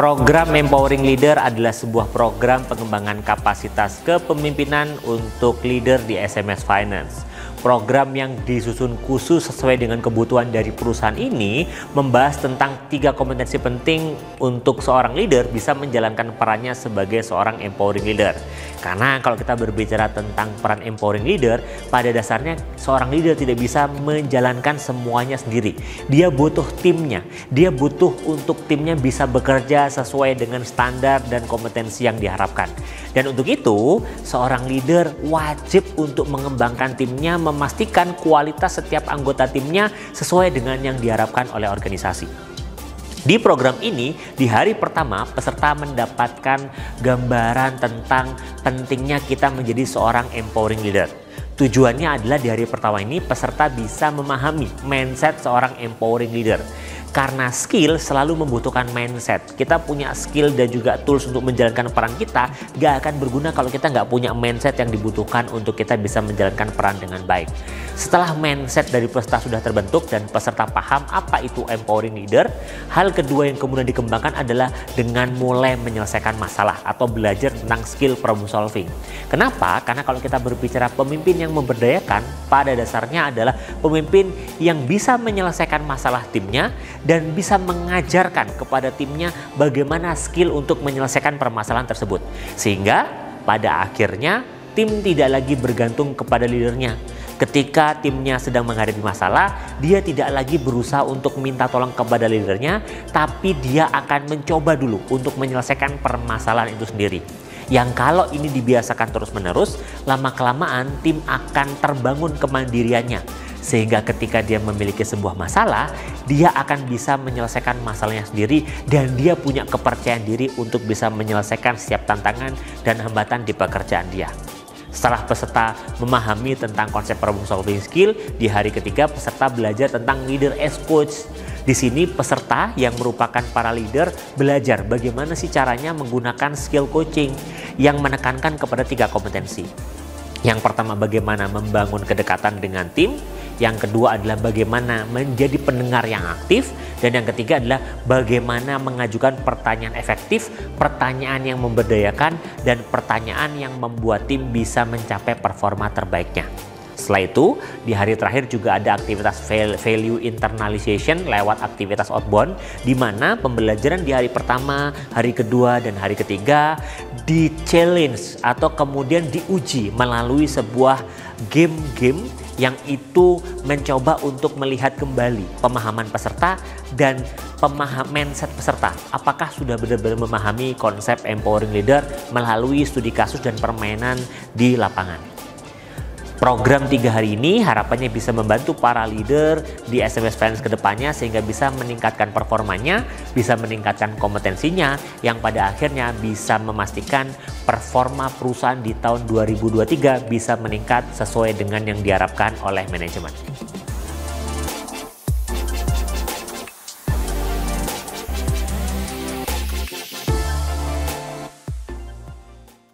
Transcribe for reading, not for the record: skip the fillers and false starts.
Program Empowering Leader adalah sebuah program pengembangan kapasitas kepemimpinan untuk leader di SMS Finance. Program yang disusun khusus sesuai dengan kebutuhan dari perusahaan ini membahas tentang 3 kompetensi penting untuk seorang leader bisa menjalankan perannya sebagai seorang empowering leader. Karena kalau kita berbicara tentang peran empowering leader, pada dasarnya seorang leader tidak bisa menjalankan semuanya sendiri. Dia butuh timnya, dia butuh untuk timnya bisa bekerja sesuai dengan standar dan kompetensi yang diharapkan. Dan untuk itu, seorang leader wajib untuk mengembangkan timnya, memastikan kualitas setiap anggota timnya sesuai dengan yang diharapkan oleh organisasi. Di program ini, di hari pertama, peserta mendapatkan gambaran tentang pentingnya kita menjadi seorang empowering leader. Tujuannya adalah di hari pertama ini, peserta bisa memahami mindset seorang empowering leader. Karena skill selalu membutuhkan mindset. Kita punya skill dan juga tools untuk menjalankan peran kita, gak akan berguna kalau kita nggak punya mindset yang dibutuhkan untuk kita bisa menjalankan peran dengan baik. Setelah mindset dari peserta sudah terbentuk dan peserta paham apa itu empowering leader, hal kedua yang kemudian dikembangkan adalah dengan mulai menyelesaikan masalah atau belajar tentang skill problem solving. Kenapa? Karena kalau kita berbicara pemimpin yang memberdayakan, pada dasarnya adalah pemimpin yang bisa menyelesaikan masalah timnya dan bisa mengajarkan kepada timnya bagaimana skill untuk menyelesaikan permasalahan tersebut. Sehingga pada akhirnya tim tidak lagi bergantung kepada leadernya. Ketika timnya sedang menghadapi masalah, dia tidak lagi berusaha untuk minta tolong kepada leadernya, tapi dia akan mencoba dulu untuk menyelesaikan permasalahan itu sendiri. Yang kalau ini dibiasakan terus-menerus, lama-kelamaan tim akan terbangun kemandiriannya. Sehingga ketika dia memiliki sebuah masalah, dia akan bisa menyelesaikan masalahnya sendiri dan dia punya kepercayaan diri untuk bisa menyelesaikan setiap tantangan dan hambatan di pekerjaan dia. Setelah peserta memahami tentang konsep problem solving skill, di hari ketiga peserta belajar tentang leader as coach. Di sini peserta yang merupakan para leader belajar bagaimana sih caranya menggunakan skill coaching yang menekankan kepada 3 kompetensi. Yang pertama, bagaimana membangun kedekatan dengan tim. Yang kedua adalah bagaimana menjadi pendengar yang aktif. Dan yang ketiga adalah bagaimana mengajukan pertanyaan efektif, pertanyaan yang memberdayakan, dan pertanyaan yang membuat tim bisa mencapai performa terbaiknya. Setelah itu, di hari terakhir juga ada aktivitas value internalization lewat aktivitas outbound, di mana pembelajaran di hari pertama, hari kedua, dan hari ketiga di-challenge atau kemudian diuji melalui sebuah game-game yang itu mencoba untuk melihat kembali pemahaman peserta dan mindset peserta. Apakah sudah benar-benar memahami konsep empowering leader melalui studi kasus dan permainan di lapangan. Program 3 hari ini harapannya bisa membantu para leader di SMS Finance kedepannya sehingga bisa meningkatkan performanya, bisa meningkatkan kompetensinya, yang pada akhirnya bisa memastikan performa perusahaan di tahun 2023 bisa meningkat sesuai dengan yang diharapkan oleh manajemen.